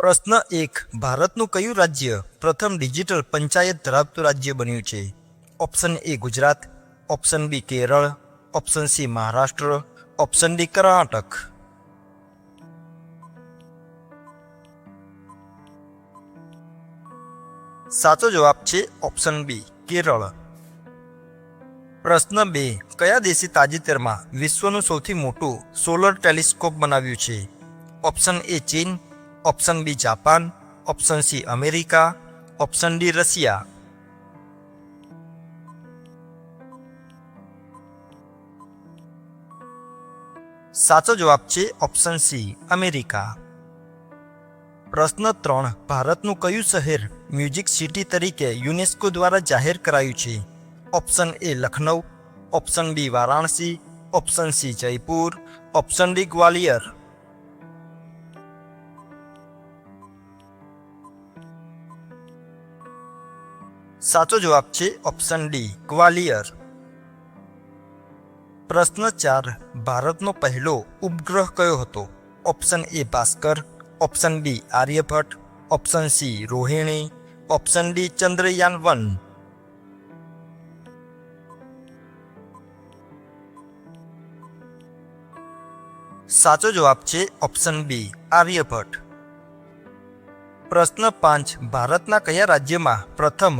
પ્રશ્ન 1. ભારતનું કયું રાજ્ય પ્રથમ ડિજિટલ પંચાયત ધરાવતું રાજ્ય બન્યું છે? Option A Gujarat, option B Kerala, option C Maharashtra, option D Karnataka. સાચો જવાબ છે ઓપ્શન બી કેરળ. પ્રશ્ન 2. કયા દેશે તાજેતરમાં વિશ્વનું સૌથી મોટું સોલર ટેલિસ્કોપ બનાવ્યું છે? ઓપ્શન એ ચીન, option B Japan, option C America, option D Russia. સાચો જવાબ છે ઓપ્શન સી અમેરિકા. પ્રશ્ન 3. ભારતનું કયું શહેર મ્યુઝિક સિટી તરીકે યુનેસ્કો દ્વારા જાહેર કરાયું છે? Option A Lucknow, option B Varanasi, option C Jaipur, option D Gwalior. સાચો જવાબ છે ઓપ્શન ડી ગ્વાલિયર. પ્રશ્ન 4. ભારતનો પહેલો ઉપગ્રહ કયો હતો? Option A Bhaskar, option B Aryabhata, option C Rohini, option D Chandrayaan one. સાચો જવાબ છે ઓપ્શન બી આર્યભટ્ટ. પ્રશ્ન 5. ભારતના કયા રાજ્યમાં પ્રથમ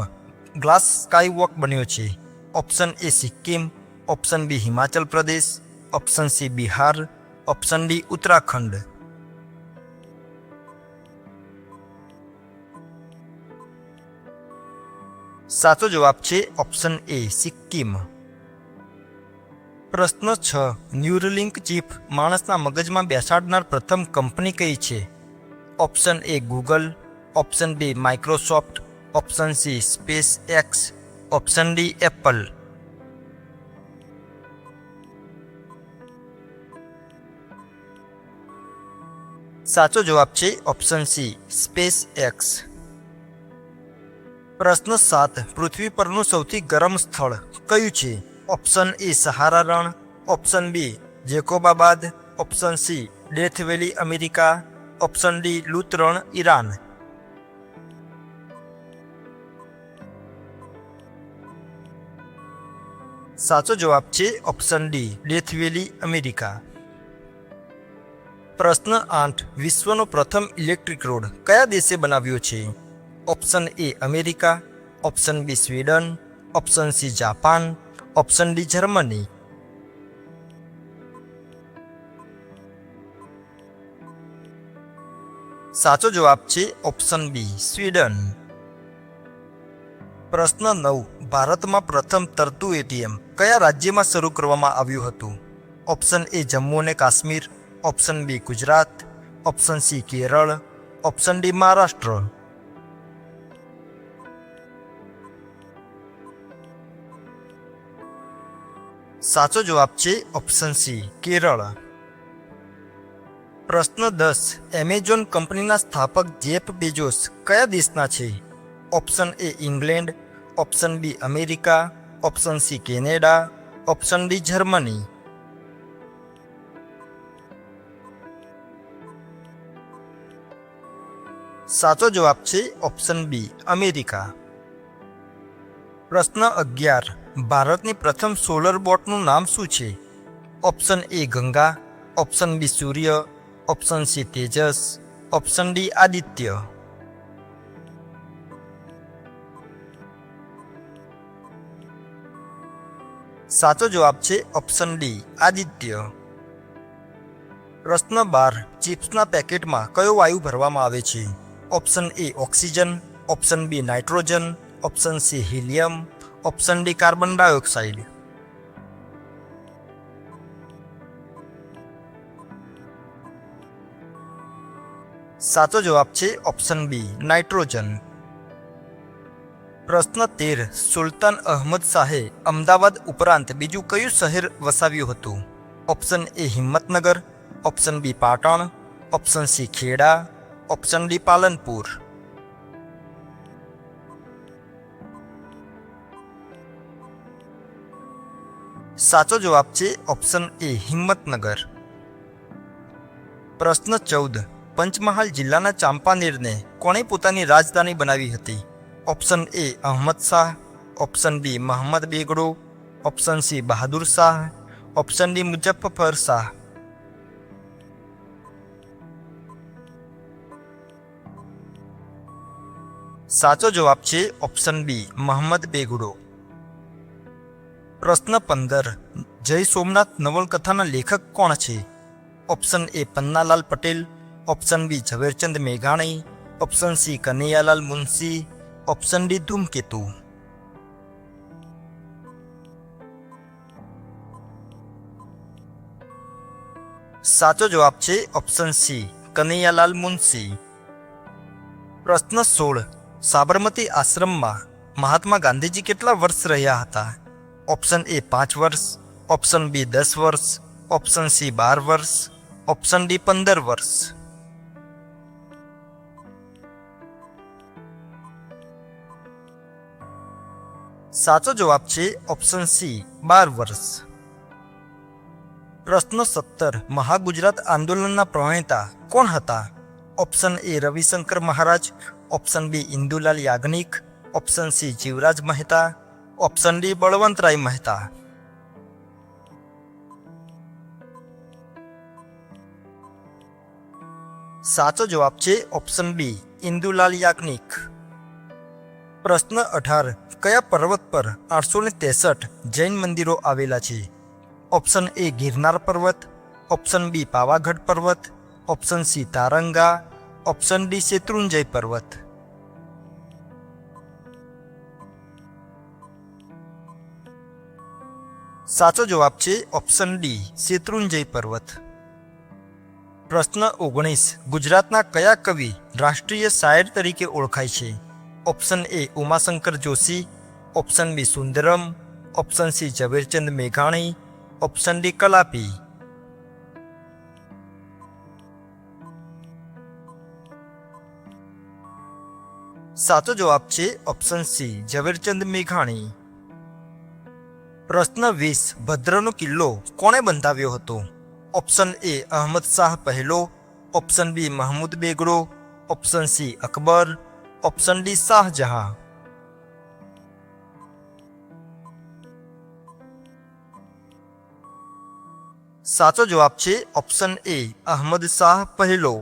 ગ્લાસ સ્કાયવોક બન્યો છે? Option A Sikkim, option B Himachal Pradesh, option C Bihar, option D Uttarakhand. સાચો જવાબ છે ઓપ્શન એ સિક્કિમ. પ્રશ્ન 6. ન્યુરલિંક ચિપ માણસના મગજમાં બેસાડનાર પ્રથમ કંપની કઈ છે? Option A Google, option B Microsoft, option C SpaceX, option D Apple. સાચો જવાબ છે ઓપ્શન સી સ્પેસ એક્સ. પ્રશ્ન 7. પૃથ્વી પરનું સૌથી ગરમ સ્થળ કયું છે? ઓપ્શન એ સહારા રણ, option B Jacobabad, option C death valley America, option D Lut રણ ઈરાન. સાચો જવાબ છે option D death valley America. પ્રશ્ન 8. વિશ્વનો પ્રથમ ઇલેક્ટ્રિક રોડ કયા દેશે બનાવ્યો છે? Option A America, option B Sweden, option C Japan, option D Germany. સાચો જવાબ છે ઓપ્શન બી સ્વીડન. પ્રશ્ન 9. ભારતમાં પ્રથમ તરતું એટીએમ કયા રાજ્યમાં શરૂ કરવામાં આવ્યું હતું? ઓપ્શન એ જમ્મુ અને Kashmir, option B Gujarat, option C Kerala, option D Maharashtra. સાચો જવાબ છે ઓપ્શન સી કેરળ. પ્રશ્ન 10. એમેઝોન કંપનીના સ્થાપક જેફ બેઝોસ કયા દેશના છે? Option A England, option B America, option C Canada, option D Germany. સાચો જવાબ છે ઓપ્શન બી અમેરિકા. પ્રશ્ન 11. ભારતની પ્રથમ સોલર બોટનું નામ શું છે? Option A Ganga, option B Surya, option C Tejas, option D Aditya. સાચો જવાબ છે ઓપ્શન ડી આદિત્ય. પ્રશ્ન 12. ચિપ્સના પેકેટમાં કયો વાયુ ભરવામાં આવે છે? Option A oxygen, option B nitrogen, option C helium, option D carbon dioxide. સાચો જવાબ છે ઓપ્શન બી નાઇટ્રોજન. પ્રશ્ન 13. સુલતાન અહમદ શાહે અમદાવાદ ઉપરાંત બીજું કયું શહેર વસાવ્યું હતું? Option A Himmatnagar, option B Patan, option C Kheda, option D Palanpur. સાચો જવાબ છે ઓપ્શન એ હિંમતનગર. પ્રશ્ન 14. પંચમહાલ જિલ્લાના ચાંપાનેરને કોણે પોતાની રાજધાની બનાવી હતી? Option A Ahmad Shah, option B Mohammed Begada, option C Bahadur Shah, option D Muzaffar Shah. સાચો જવાબ છે ઓપ્શન બી મહમ્મદ બેગડો. પ્રશ્ન 15. જય સોમનાથ નવલકથાના લેખક કોણ છે? Option A Pannalal Patel, option B Zaverchand મેઘાણી, option C Kanaiyalal Munshi, option D Dhumketu. સાચો જવાબ છે ઓપ્શન સી કનૈયાલાલ મુનશી. પ્રશ્ન 16. સાબરમતી આશ્રમમાં મહાત્મા ગાંધીજી કેટલા વર્ષ રહ્યા હતા? ઓપ્શન એ 5 વર્ષ, ઓપ્શન બી 10 વર્ષ, ઓપ્શન સી 12 વર્ષ, ઓપ્શન ડી 15 વર્ષ. સાચો જવાબ છે ઓપ્શન સી 12 વર્ષ. પ્રશ્ન 17. મહાગુજરાત આંદોલનના પ્રણેતા કોણ હતા? Option A Ravishankar Maharaj, option B Indulal Yagnik, option C Jivraj Mehta, option D Balwantrai Mehta. સાચો જવાબ છે ઓપ્શન બી ઇન્દુલાલ યાજ્ઞિક. પ્રશ્ન 18. કયા પર્વત પર 863 જૈન મંદિરો આવેલા છે? ઓપ્શન એ ગિરનાર પર્વત, ઓપ્શન બી પાવાગઢ પર્વત, option C Taranga, option D Shatrunjay પર્વત. સાચો જવાબ છે ઓપ્શન ડી શેત્રુંજય પર્વત. પ્રશ્ન 19. ગુજરાતના કયા કવિ રાષ્ટ્રીય શાયર તરીકે ઓળખાય છે? Option A Umashankar Joshi, option B Sundaram, option C Zaverchand મેઘાણી, ઓપ્શન ડી કલાપી. સાચો જવાબ છે ઓપ્શન સી ઝવેરચંદ મેઘાણી. પ્રશ્ન 20. ભદ્રનો કિલ્લો કોણે બંધાવ્યો હતો? ઓપ્શન એ અહમદ શાહ પહેલો, option B Mahmud Begada, option C Akbar, option D Shahjahan. સાચો જવાબ છે ઓપ્શન એ અહમદ શાહ પહેલો.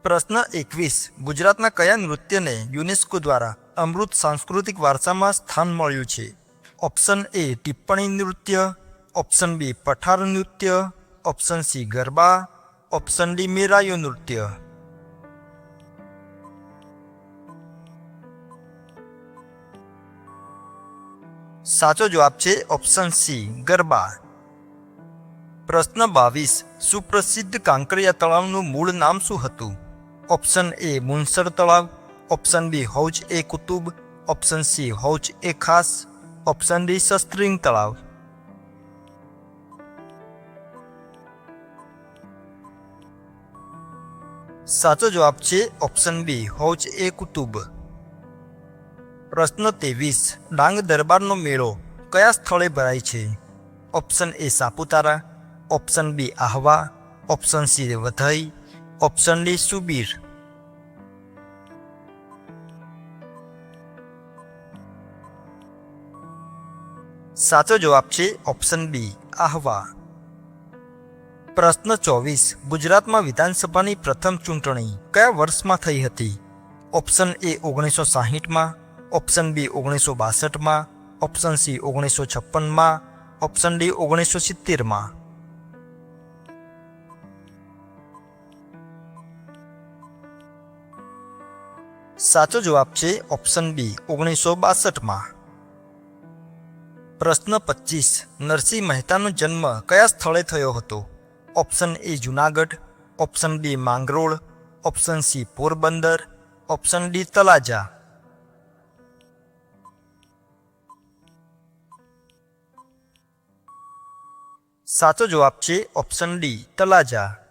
પ્રશ્ન 21. ગુજરાતના કયા નૃત્યને યુનેસ્કો દ્વારા અમૃત સાંસ્કૃતિક વારસામાં સ્થાન મળ્યું છે? ઓપ્શન એ ટિપ્પણી નૃત્ય, ઓપ્શન બી પઠાર નૃત્ય, option C Garba, option D Merayo નૃત્ય. સાચો જવાબ છે ઓપ્શન સી ગરબા. પ્રશ્ન 22. સુપ્રસિદ્ધ કાંકરિયા તળાવનું મૂળ નામ શું હતું? ઓપ્શન એ મુનસર તળાવ, ઓપ્શન બી હૌજ એ કુતુબ, ઓપ્શન સી હૌજ એ ખાસ, ઓપ્શન ડી શસ્ત્રિંગ તળાવ. સાચો જવાબ છે ઓપ્શન બી હૌજ એ કુતુબ. પ્રશ્ન 23. ડાંગ દરબારનો મેળો કયા સ્થળે ભરાય છે? Option A Saputara, option B Ahwa, option C Waghai, option D Subir. સાચો જવાબ છે ઓપ્શન બી આહવા. પ્રશ્ન 24. ગુજરાતમાં વિધાનસભાની પ્રથમ ચૂંટણી કયા વર્ષમાં થઈ હતી? ઓપ્શન એ 1960માં, ઓપ્શન બી 1962માં, ઓપ્શન સી 1956માં, ઓપ્શન ડી 1970માં. સાચો જવાબ છે ઓપ્શન બી 1962માં. પ્રશ્ન 25. નરસિંહ મહેતાનો જન્મ કયા સ્થળે થયો હતો? Option A Junagadh, option B Mangrol, option C Porbandar, option D Talaja. સાચો જવાબ છે ઓપ્શન ડી તળાજા.